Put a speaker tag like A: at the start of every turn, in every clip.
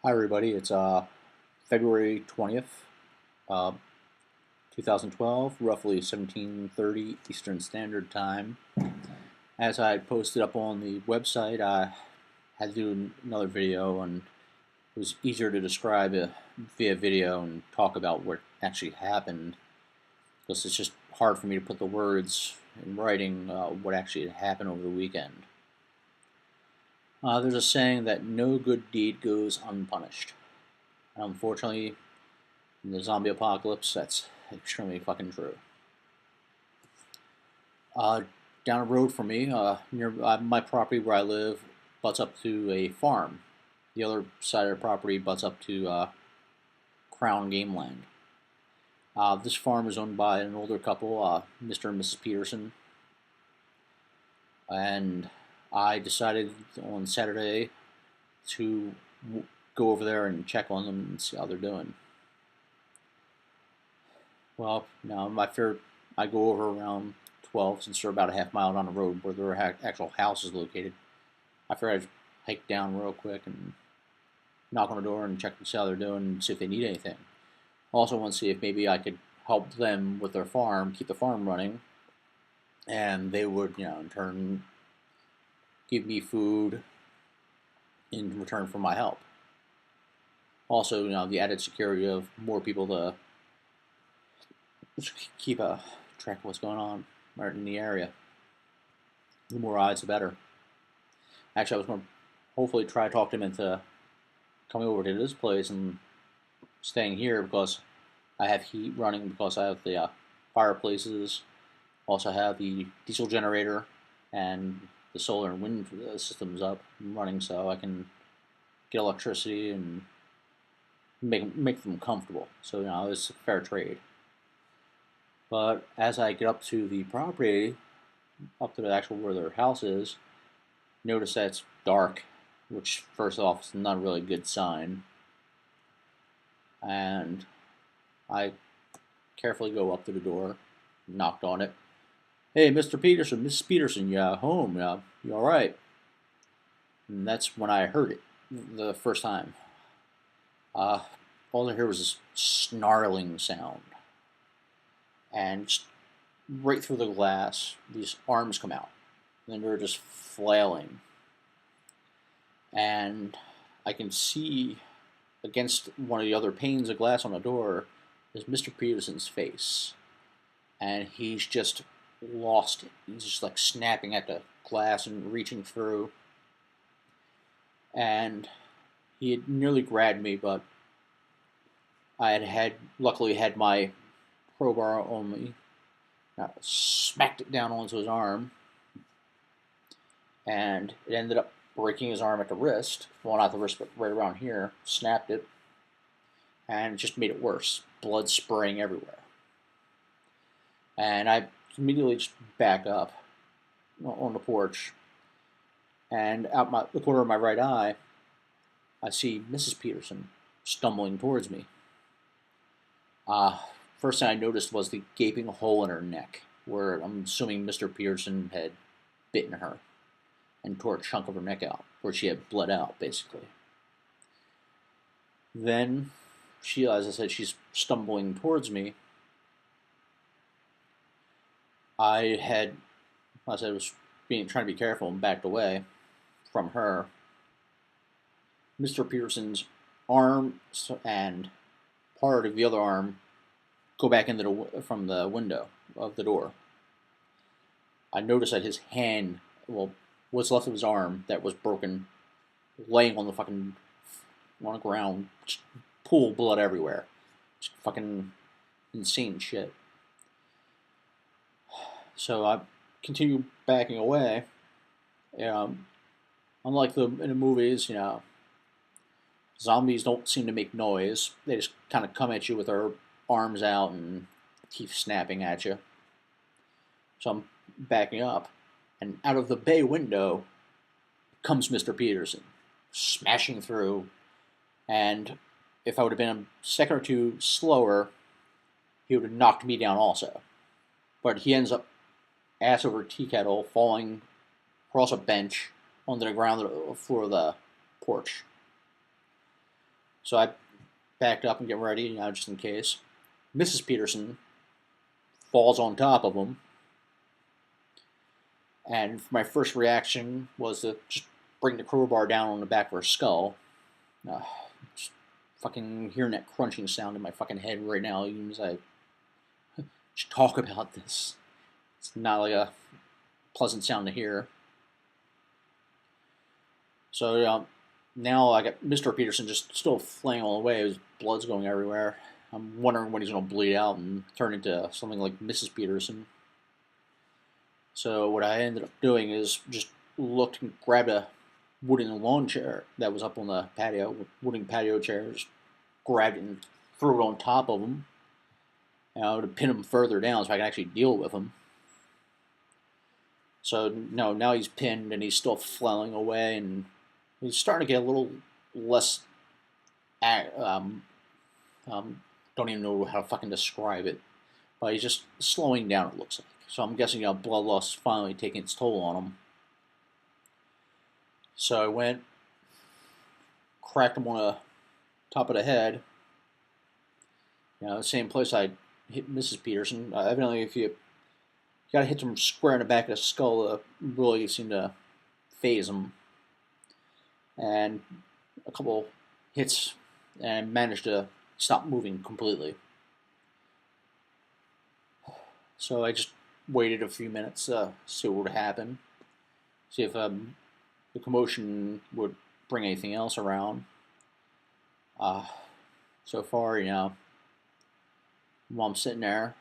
A: Hi everybody, it's February 20th, uh, 2012, roughly 17:30 Eastern Standard Time. As I posted up on the website, I had to do another video, and it was easier to describe it via video and talk about what actually happened, because it's just hard for me to put the words in writing what actually had happened over the weekend. There's a saying that no good deed goes unpunished. Unfortunately, in the zombie apocalypse, that's extremely fucking true. Uh, Down the road from me, near my property where I live, butts up to a farm. The other side of the property butts up to Crown Game Land. This farm is owned by an older couple, Mr. and Mrs. Peterson, and I decided on Saturday to go over there and check on them and see how they're doing. Well, now I go over around 12, since they're about a half mile down the road where their actual house is located. I figured I'd hike down real quick and knock on the door and check and see how they're doing and see if they need anything. Also want to see if maybe I could help them with their farm, keep the farm running, and they would, in turn, give me food in return for my help. Also, the added security of more people to keep a track of what's going on right in the area. The more odds, the better. Actually, I was going to hopefully try to talk them into coming over to this place and staying here, because I have heat running, because I have the fireplaces. Also have the diesel generator and the solar and wind systems up and running, so I can get electricity and make them comfortable. So it's a fair trade. But as I get up to the property, up to the actual where their house is, notice that it's dark, which first off is not a really good sign. And I carefully go up to the door, knocked on it. Hey, Mr. Peterson, Mrs. Peterson, you home? You all right? And that's when I heard it the first time. All I heard was this snarling sound, and just right through the glass, these arms come out, and they're just flailing. And I can see against one of the other panes of glass on the door is Mr. Peterson's face, and he's just lost it. He's just like snapping at the glass and reaching through, and he had nearly grabbed me, but I had luckily had my crowbar on me. I smacked it down onto his arm, and it ended up breaking his arm at the wrist. Well, not the wrist, but right around here. Snapped it, and it just made it worse. Blood spraying everywhere. And I immediately just back up on the porch, and out the corner of my right eye, I see Mrs. Peterson stumbling towards me. First thing I noticed was the gaping hole in her neck, where I'm assuming Mr. Peterson had bitten her and tore a chunk of her neck out, where she had bled out, basically. Then, as I said, she's stumbling towards me. I was trying to be careful and backed away from her. Mr. Peterson's arm and part of the other arm go back from the window of the door. I noticed that his hand, what's left of his arm that was broken, laying on the ground, just pool blood everywhere. Just fucking insane shit. So I continue backing away. Unlike in the movies, zombies don't seem to make noise. They just kind of come at you with their arms out and teeth snapping at you. So I'm backing up, and out of the bay window comes Mr. Peterson, smashing through. And if I would have been a second or two slower, he would have knocked me down also. But he ends up ass over tea kettle, falling across a bench onto the ground floor of the porch. So I backed up and get ready, just in case. Mrs. Peterson falls on top of him, and my first reaction was to just bring the crowbar down on the back of her skull. Uh, just fucking hearing that crunching sound in my fucking head right now, even as I just talk about this. It's not like a pleasant sound to hear. So now I got Mr. Peterson just still flailing away. His blood's going everywhere. I'm wondering when he's going to bleed out and turn into something like Mrs. Peterson. So what I ended up doing is just looked and grabbed a wooden lawn chair that was up on the patio, wooden patio chairs, grabbed it and threw it on top of him, to pin him further down so I can actually deal with him. So no, now he's pinned and he's still flailing away, and he's starting to get a little less. Don't even know how to fucking describe it, but he's just slowing down. It looks like. So I'm guessing blood loss is finally taking its toll on him. So I went, cracked him on the top of the head. The same place I hit Mrs. Peterson. Evidently, if you got to hit him square in the back of the skull, really seemed to phase him. And a couple hits, and managed to stop moving completely. So I just waited a few minutes to see what would happen, see if the commotion would bring anything else around. So far, while I'm sitting there,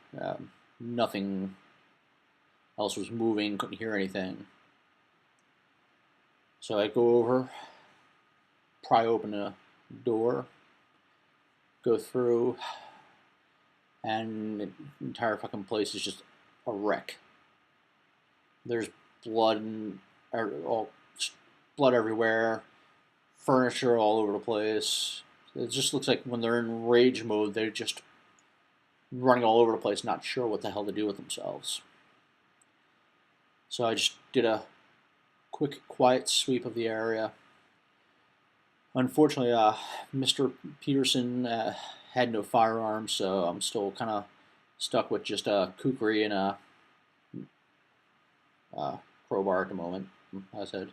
A: nothing else was moving, couldn't hear anything. So I go over, pry open the door, go through, and the entire fucking place is just a wreck. There's blood and blood everywhere, furniture all over the place. It just looks like when they're in rage mode, they're just running all over the place, not sure what the hell to do with themselves. So I just did a quick, quiet sweep of the area. Unfortunately, Mr. Peterson had no firearms, so I'm still kind of stuck with just a kukri and a crowbar at the moment. As I said,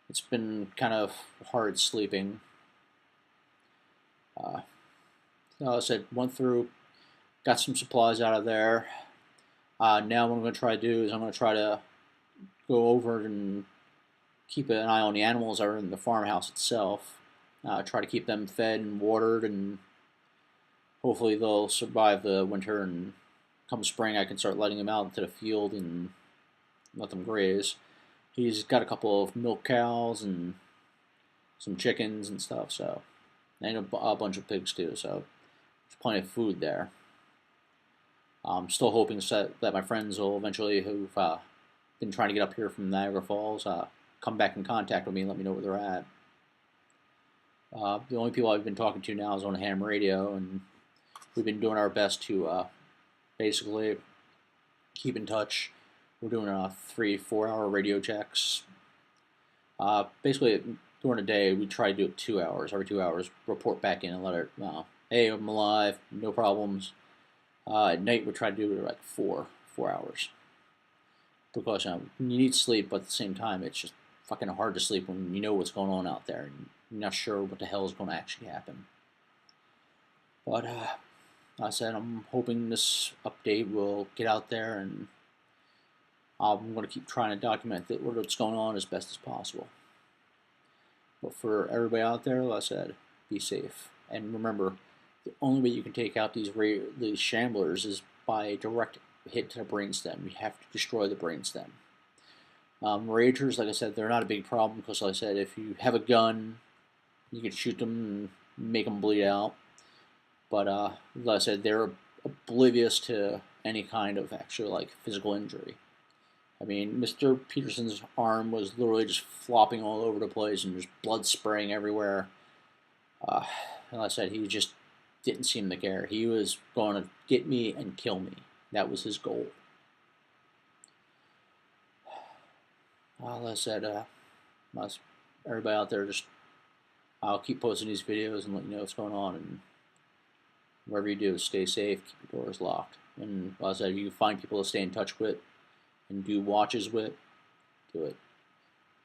A: it's been kind of hard sleeping. As I said, went through, got some supplies out of there. Now what I'm going to try to do is I'm going to try to go over and keep an eye on the animals that are in the farmhouse itself. Try to keep them fed and watered, and hopefully they'll survive the winter, and come spring I can start letting them out into the field and let them graze. He's got a couple of milk cows and some chickens and stuff, and a bunch of pigs too, so there's plenty of food there. I'm still hoping that my friends will eventually, who've been trying to get up here from Niagara Falls, come back in contact with me and let me know where they're at. The only people I've been talking to now is on ham radio, and we've been doing our best to basically keep in touch. We're doing 3-4 hour radio checks. Basically, during the day, we try to do it 2 hours. Every 2 hours, report back in and let her know, hey, I'm alive, no problems. At night, we try to do it like 4 hours. Because you need sleep, but at the same time, it's just fucking hard to sleep when you know what's going on out there, and you're not sure what the hell is going to actually happen. But like I said, I'm hoping this update will get out there, and I'm going to keep trying to document what's going on as best as possible. But for everybody out there, like I said, be safe. And remember, the only way you can take out these shamblers is by a direct hit to the brainstem. You have to destroy the brainstem. Ragers, like I said, they're not a big problem because, like I said, if you have a gun, you can shoot them and make them bleed out. But like I said, they're oblivious to any kind of actual physical injury. I mean, Mr. Peterson's arm was literally just flopping all over the place and just blood spraying everywhere. Like I said, he just didn't seem to care. He was going to get me and kill me. That was his goal. Like I said, everybody out there, just I'll keep posting these videos and let you know what's going on. And whatever you do, stay safe, keep your doors locked. And as I said, you find people to stay in touch with and do watches with, do it.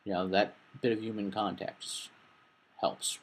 A: That bit of human contact helps.